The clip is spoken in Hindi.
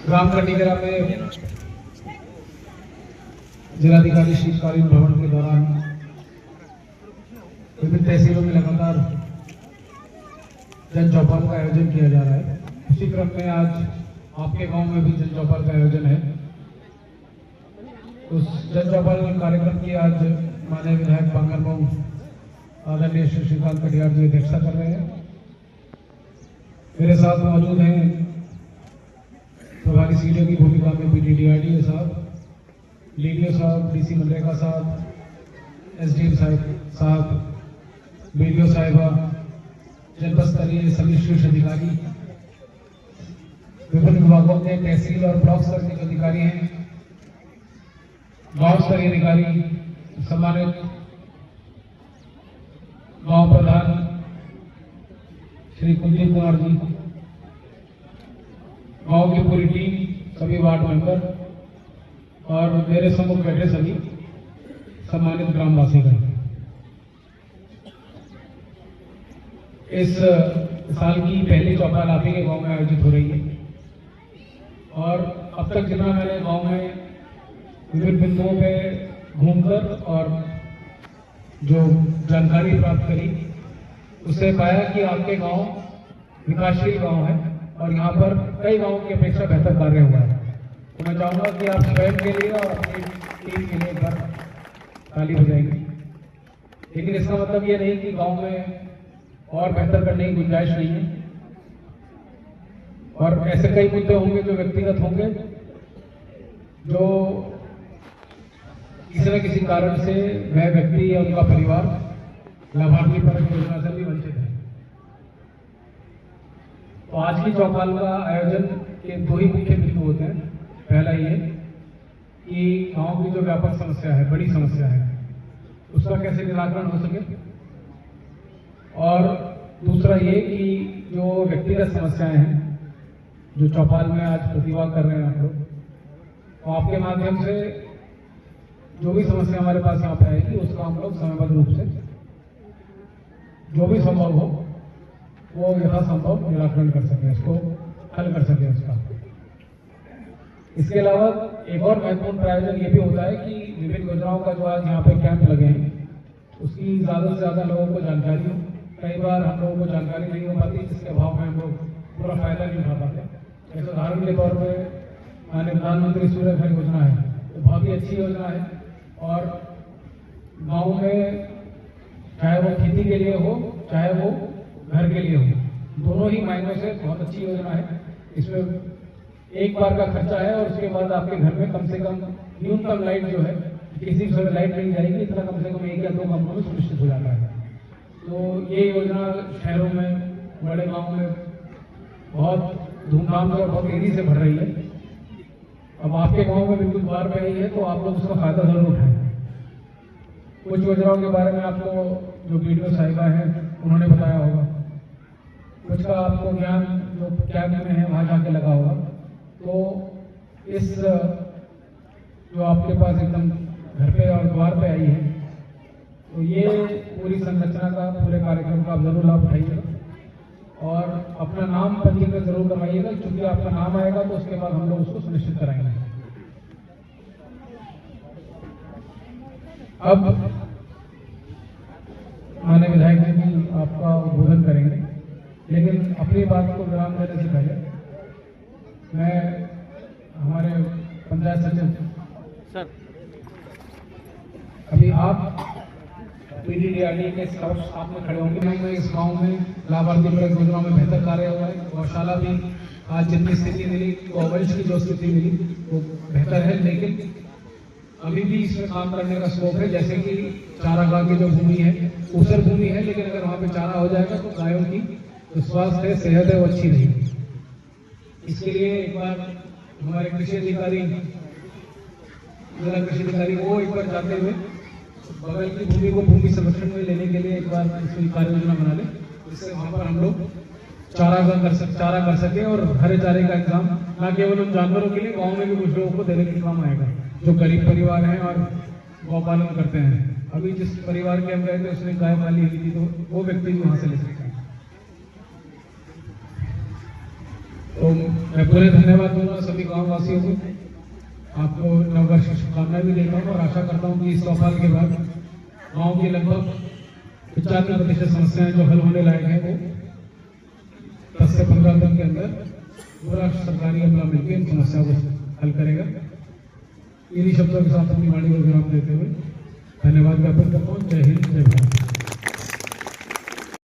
ग्राम कटिगरा में जिलाधिकारी शीतकालीन भ्रमण के दौरान विभिन्न तहसीलों में लगातार जन चौपाल का आयोजन किया जा रहा है। उसी क्रम में आज आपके गांव में भी जन चौपाल का आयोजन है। उस जन चौपाल कार्यक्रम की आज माननीय विधायक बांगरमऊ आदरणीय श्री श्रीकांत कटियार जी अध्यक्षता कर रहे हैं। मेरे साथ मौजूद हैं प्रभारी सीडीओ की भूमिका में पीडीडीआरडीओ साहब, डीडीओ साहब, डीसी मनरेगा साहब, एसडीएम साहब, बीडीओ साहिबा, जनपद स्तरीय सभी शीर्ष अधिकारी, विभिन्न विभागों के तहसील और ब्लॉक स्तर के अधिकारी हैं, गांव स्तरीय अधिकारी, सम्मानित गांव प्रधान श्री कुलदीप कुमार जी, गांव की पूरी टीम, सभी वार्ड मेंबर और मेरे सम्मुख बैठे सभी सम्मानित ग्रामवासीगण। इस साल की पहली चौपाल आप ही के गांव में आयोजित हो रही है और अब तक जितना मैंने गांव में विभिन्न बिंदुओं पे घूमकर और जो जानकारी प्राप्त करी उससे पाया कि आपके गांव विकासशील गांव है और यहाँ पर कई गांवों की अपेक्षा बेहतर कार्य हुआ है। तो मैं चाहूँगा कि आप स्वयं के लिए और अपनी टीम के लिए एक बार ताली बजाएंगे। लेकिन इसका मतलब ये नहीं कि गांव में और बेहतर करने की गुंजाइश नहीं है और ऐसे कई मुद्दे होंगे जो व्यक्तिगत होंगे, जो किसी न किसी कारण से वह व्यक्ति या उनका परिवार लाभार्थी परक योजना से भी वंचित है। तो आज की चौपाल का आयोजन के दो ही मुख्य बिंदु होते हैं। पहला ये कि गांव की जो व्यापक समस्या है, बड़ी समस्या है, उसका कैसे निराकरण हो सके, और दूसरा ये कि जो व्यक्तिगत समस्याएं हैं जो चौपाल में आज प्रतिवाद कर रहे हैं आप लोग, तो आपके माध्यम से जो भी समस्या हमारे पास यहाँ पे आएगी उसका हम लोग समयबद्ध रूप से जो भी संभव हो वो यथासंभव निराकरण कर सके, उसको हल कर सके उसका। इसके अलावा एक और महत्वपूर्ण प्रायोजन ये भी होता है कि विभिन्न योजनाओं का जो आज यहाँ पे कैंप लगे हैं उसकी ज़्यादा से ज़्यादा लोगों को जानकारी हो। कई बार हम लोगों को जानकारी नहीं हो पाती, जिसके अभाव में हम लोग पूरा फायदा नहीं उठा पाते। जैसे उदाहरण के तौर पर माननीय प्रधानमंत्री सूर्य घर योजना है, तो बहुत ही अच्छी योजना है और गाँव में चाहे वो खेती के लिए हो चाहे वो घर के लिए हो, दोनों ही मायनों से बहुत अच्छी योजना है। इसमें एक बार का खर्चा है और उसके बाद आपके घर में कम से कम न्यूनतम लाइट जो है, किसी समय लाइट नहीं जाएगी, इतना कम से कम 1 या 2 कमरों में सुनिश्चित हो जाता है। तो ये योजना शहरों में, बड़े गाँव में बहुत धूमधाम से और बहुत तेजी से बढ़ रही है। अब आपके गाँव में बिल्कुल द्वार पे ही है तो आप लोग उसका फायदा जरूर उठाएं। कुछ योजनाओं के बारे में आपको जो वीडियो साहिबा हैं उन्होंने बताया होगा, कुछ का आपको ज्ञान जो कैंप में है वहाँ जाके लगा होगा। तो इस जो आपके पास एकदम घर पे और द्वार पे आई है, तो ये पूरी संरचना का, पूरे कार्यक्रम का आप जरूर लाभ उठाइएगा और अपना नाम पंजीकृत जरूर करवाइएगा, क्योंकि आपका नाम आएगा तो उसके बाद हम लोग उसको सुनिश्चित कराएंगे। अब माननीय विधायक जी भी आपका उद्बोधन करेंगे, लेकिन अपनी बात को विराम देने से पहले मैं हमारे पंचायत सचिव सर, अभी आप पीडीडीआरडी के साथ में खड़े होंगे। मैं इस गांव में लाभार्थी परक योजनाओं में बेहतर कार्य हुआ है। गौशाला भी आज जितनी स्थिति मिली, गौवंश की जो स्थिति मिली वो बेहतर है, लेकिन अभी भी इसमें काम करने का स्कोप है। जैसे कि चारागाह की जो भूमि है, ऊसर भूमि है, लेकिन अगर वहाँ पे चारा हो जाएगा तो गायों की जो स्वास्थ्य है, सेहत है, वो अच्छी रहेगी। इसके लिए एक बार हमारे कृषि अधिकारी, जिला कृषि अधिकारी वो एक बार जाते हुए बगल की भूमि को भूमि संरक्षण में लेने के लिए एक बार इसकी कार्य योजना बना ले, जिससे वहाँ पर हम लोग चारा कर सके और हरे चारे का इंतजाम न केवल उन जानवरों के लिए, गाँव में भी कुछ लोगों को देने के काम आएगा जो गरीब परिवार हैं और गौपालन करते हैं। अभी जिस परिवार के हम गए थे उसने गाय पाली हुई थी, तो वो व्यक्ति भी वहाँ से ले सकते हैं। तो मैं पूरे धन्यवाद दूंगा सभी गाँव वासियों को। आपको नववर्ष की शुभकामनाएं भी देता हूँ और आशा करता हूँ कि इस 100 साल के बाद गाँव की लगभग 95% समस्याएं जो हल होने लायक है वो 10 से 15 दिन के अंदर पूरा सरकारी अमला मिलकर इन समस्याओं को हल करेगा। इन्हीं शब्दों के साथ अपनी वाणी को विराम देते हुए धन्यवाद ज्ञापन करता हूँ। जय हिंद, जय भारत।